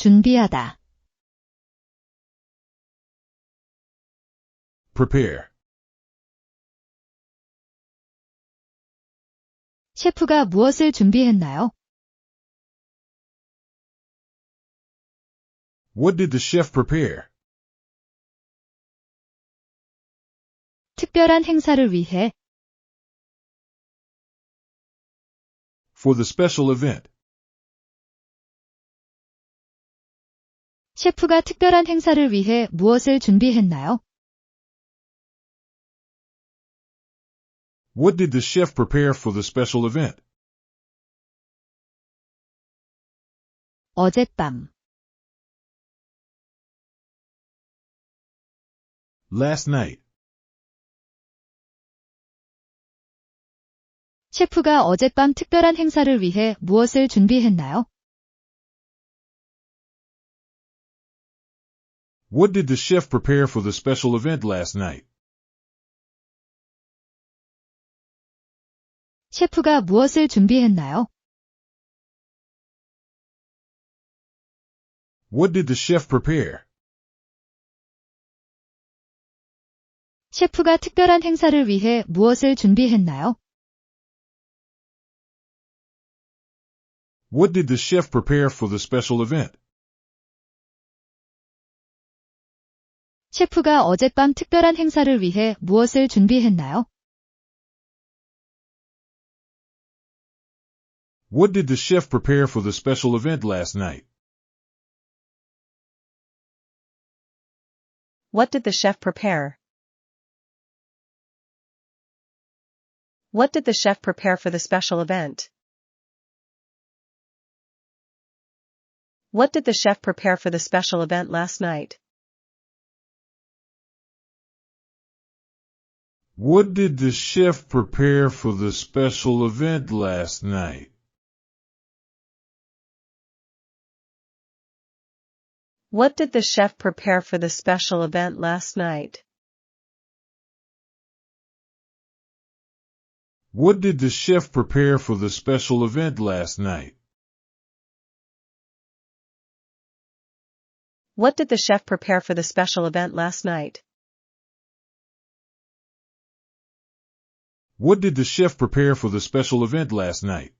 준비하다. prepare, 셰프가 무엇을 준비했나요? what did the chef prepare? 특별한 행사를 위해 For the special event, 셰프가 특별한 행사를 위해 무엇을 준비했나요? what did the chef prepare for the special event? 어젯밤, Last night, 셰프가 어젯밤 특별한 행사를 위해 무엇을 준비했나요? what did the chef prepare for the special event last night? 셰프가 무엇을 준비했나요? What did the chef prepare? 셰프가 특별한 행사를 위해 무엇을 준비했나요? What did the chef prepare for the special event? 셰프가 어젯밤 특별한 행사를 위해 무엇을 준비했나요? What did the chef prepare for the special event last night? What did the chef prepare? What did the chef prepare for the special event? What did the chef prepare for the special event last night? What did the chef prepare for the special event last night? What did the chef prepare for the special event last night? What did the chef prepare for the special event last night? What did the chef prepare for the special event last night? What did the chef prepare for the special event last night?